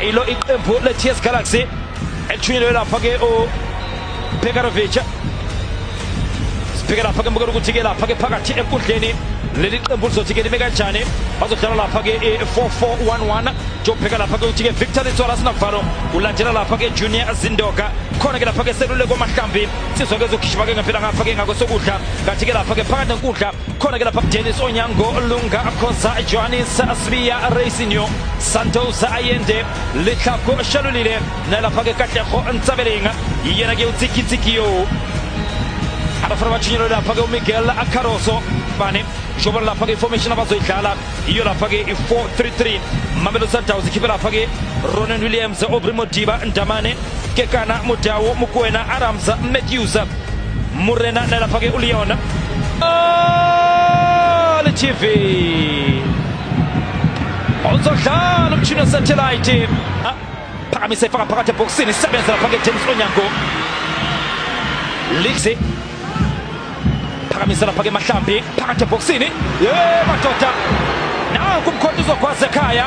ilo iqembu le-TS Galaxy elithunyelwe lapha-ke uBekarovic. Sibheke lapha-ke mbukela ukuthi-ke lapha-ke phakathi enkundleni leli qembu lizothi-ke lime kanjani. Bazodlala lapha-ke 4-4-1-1 njengobheka lapha-ke ukuthi-ke Victor Litswala Sinavalo ulandela lapha-ke Junior Zindoka. Khona-ke lapha-ke Seluleko Mahlambi sizwa-ke ezokhishima-ke ngempela ngapha-ke ngakwesokudla. Kanti-ke lapha-ke phakathi nenkundla khona-ke lapha Dennis Onyango, Lunga Khoza, Johannes Sibiya, Racing Santos Ayende, Letlhako Shalulile nalapha-ke Katlego Ntsabeleng yena-ke uTsikitsikio. Abafana bathunyelwe lapha-ke uMiguel Caroso bane njengoba lapha-ke information abazoyidlala iyo lapha-ke 4-3-3. Mamelodi Sundowns ikhiphe lapha-ke Ronan Williams, Aubrey Modiba, Ndamane, Kekana, Mudawo, Mukwena, Adams, Matthews, Murena nalapha-ke uLeon TV uzodlala umtshini we-satellite phakamise efaka phakathi ebhokisini isebenza lapha-ke Dennis Onyango Lixi phakamisa lapha-ke Mahlambi phakathi ebhokisini madoda nanku umkhonto uzogwaza ekhaya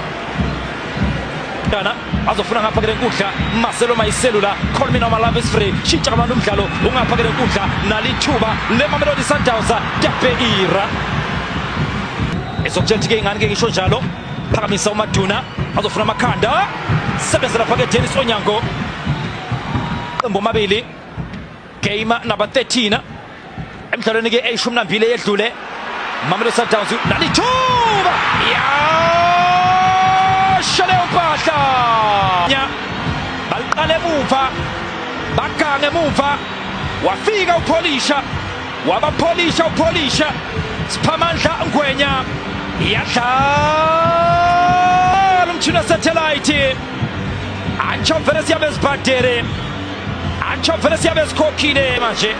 azofuna ngapha-ke lenkundla Marcelo Mayiselula Colmina Malave is free shintsha kamnandi umdlalo ungapha-ke lenkundla nalithuba leMamelodi Sundowns Dapeira ezokutshela ukuthi-ke ingane-ke ngisho njalo phakamisa uMaduna azofuna amakhanda sebenza lapha-ke Dennis Onyango qembu amabili game number 13 emidlalweni-ke eyishumi yedlule Mamelodi Sundowns nalithuba shaleyo mpahla baliqala emuva bagange emuva wafika uPolisha wabapholisha uPolisha Siphamandla Ngwenya yadlala umtshini we-satellite antsho vele siyabe sibhadere antsho vele siyabe sikhokhile manje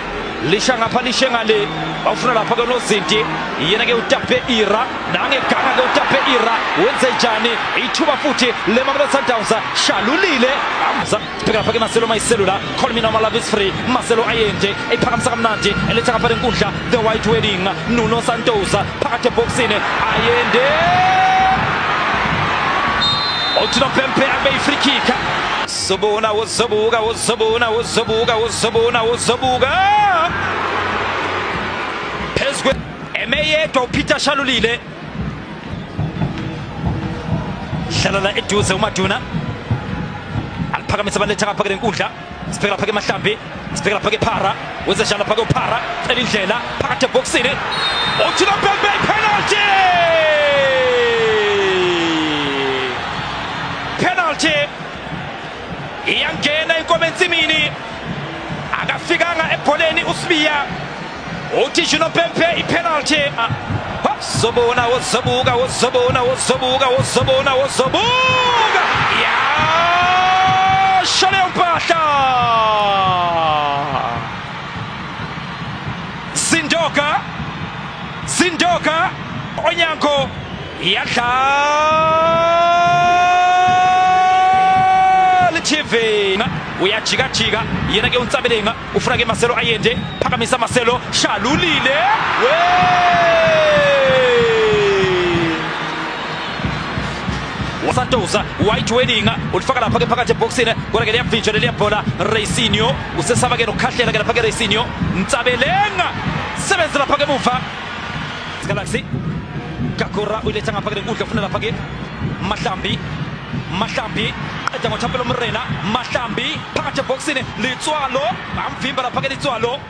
lisha ngapha lishe ngale bawufuna lapha-ke nozinti yena-ke uDapeira nangeganga-ke uDapeira wenze njani ithuba futhi leMamelodi Sundowns Shalulile sibheka lapha-ke Marcelo Mayiselula Colmina Malave is free Marcelo Ayende ephakamisa kamnandi eletha ngapha lenkundla the white wedding Nuno Santos phakathi ebhokisini Ayende Otino Pempe abe yi-free kick Sobona wozobuka phezwe emeyedwa uPeter Shalulile dlala eduze uMaduna aliphakamisa baletha ngapha lenkundla sibheka lapha-ke Mahlambi sibheka lapha-ke Phara wenze njalo lapha-ke uPhara cela indlela phakathi ebhokisini Otino Pempe penalty iyangena inkomo ensimini akafikanga ebholeni uSibiya uthi Otino Pempe ipenalty Sobona wozobuka shaleyo mpahla Zindoka Onyango yadlala TV uyajika yena-ke uNtsabeleng ufuna-ke Marcelo Ayende phakamisa Marcelo Shalulile Santos white wedding ulifaka lapha-ke phakathi ebhokisini kodwa-ke liyavinjwa leliya bhola Racing usesaba-ke nokukhahlela-ke lapha-ke Racing Ntsabeleng sebenza lapha-ke emuva Galaxy Gagura uyiletha ngapha-ke lenkundla ufuna lapha-ke Mahlambi qeda ngothapelo Mrena Mahlambi phakathi ebhokisini Litswalo amvimba lapha-ke Litswalo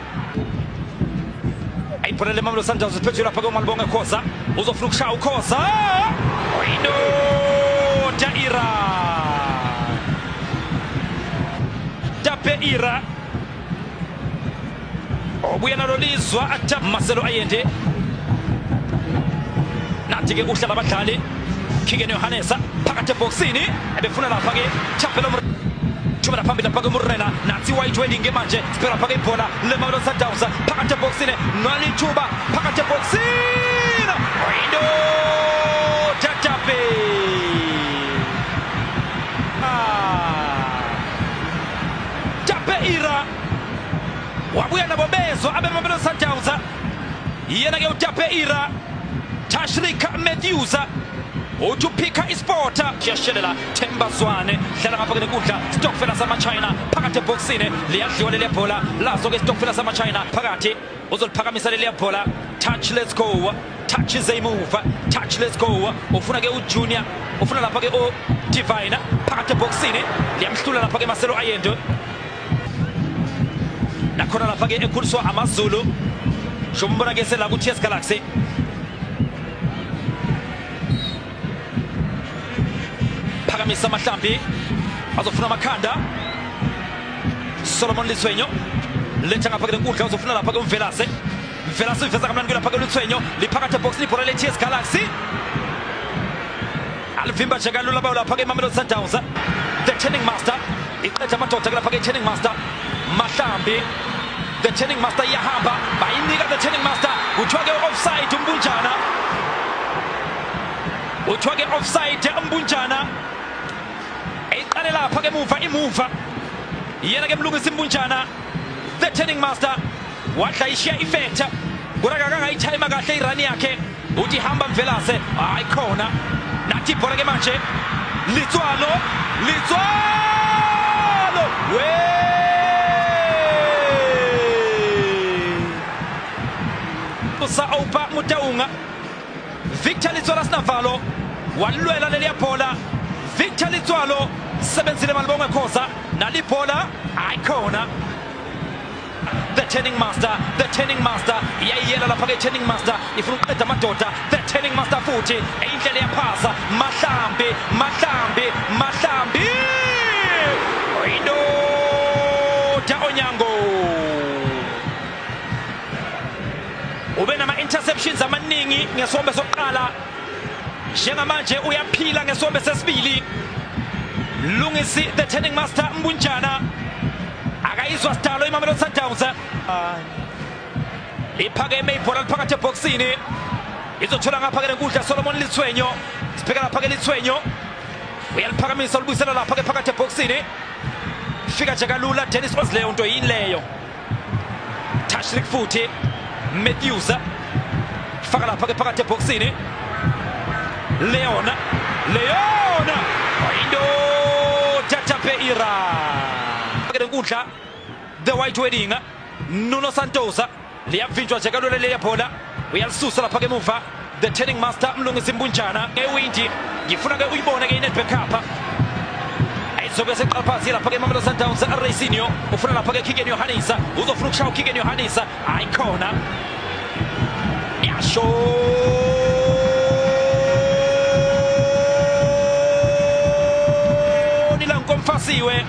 ayibhola leMamelodi Sundowns liphethwe lapha-ke uMalibonga Khoza uzofuna ukushaya uKhoza Dapeira obuya nalo lizwa Marcelo Ayende nathi-ke uhlala abadlali Kigeni Yohanesa phakathi ebhokisini ebefuna lapha-ke Chapelo thumela phambili lapha-ke Murena nathi white wedding manje sibheka lapha-ke ibhola leMamelodi Sundowns phakathi ebhokisini nalithuba phakathi ebhokisini Dapeira wabuya nabo bezwa abeMamelodi Sundowns yena-ke uDapeira Tashrika Matthews uTuphika iSport siyashelela Themba Zwane dlala ngapha kwenkundla Stokfela sama-China phakathi ebhokisini liyadliwa leli bhola lazo ke Stokfela sama-China phakathi uzoliphakamisa leli bhola touch let's go touch is a move touch let's go ufuna ke uJunior ufuna lapha ke uDivine phakathi ebhokisini liyamhlula lapha ke Marcelo Ayendo nakhona lapha ke ekhuliswa amaZulu shombona ke sela ku TS Galaxy phakamisa Mahlambi azofuna Makhanda Solomon Litswenyo letha ngapha kwenkundla uzofuna lapha ke uMvelase Velase iveza kamnandi lapha ke Litswenyo liphakathi ebox libhola le TS Galaxy alivimba njengalula bawo lapha ke Mamelodi Sundowns the turning master iqedza amadoda lapha ke turning master Mahlambi the turning master iyahamba bayinika the turning master kuthiwa ke offside uMbunjana kuthiwa ke offside uMbunjana eqale lapha ke imuva yena ke mlungisi Mbunjana the turning master wadla ishiya effect kurakaka itime kahle irun yakhe uthi hamba Mvelase hayi khona nathi ibhola ke manje Litswalo Sa Opa Mutaunga Victor Litswalo Snavalo walwela leli bhola Victor Litswalo sebenzile malibonga khosa nali bhola ayikona the turning master iyayela lapha ke turning master ifuna uqeda amadoda the turning master futhi indlela yaphasa Mahlambi indoda Onyango ube nama interceptions amaningi ngesombe sokuqala njengamanje uyaphila ngesombe sesibili Lungisi the turning master Mbunjana akayizwa sidalo iMamelodi Sundowns iphakeme ibhola liphakathi ebhokisini izothola ngapha ke enkundla Solomon Litswenyo sibheka lapha ke Litswenyo uyaliphakamisa ulibuyisela lapha ke phakathi ebhokisini fika nje kalula Dennis Ozleyo into yini leyo Tashrik futhi Matthews faka lapha ke phakathi ebhokisini Leona Tatapeira enkundla the white wedding Nuno Santos liyavinjwa nje kalula le bhola uyalisusa lapha ke muva the turning master Mlungisi Mbunjana ewindi ngifuna ke uyibone ke iNedbank Cup ayizobe seqala phansi lapha ke Mamelodi Sundowns Racinho ufuna lapha ke Kigen Yohanisa uzofuna ukushaya uKigen Yohanisa ayikhona yasho nilankomfasiwe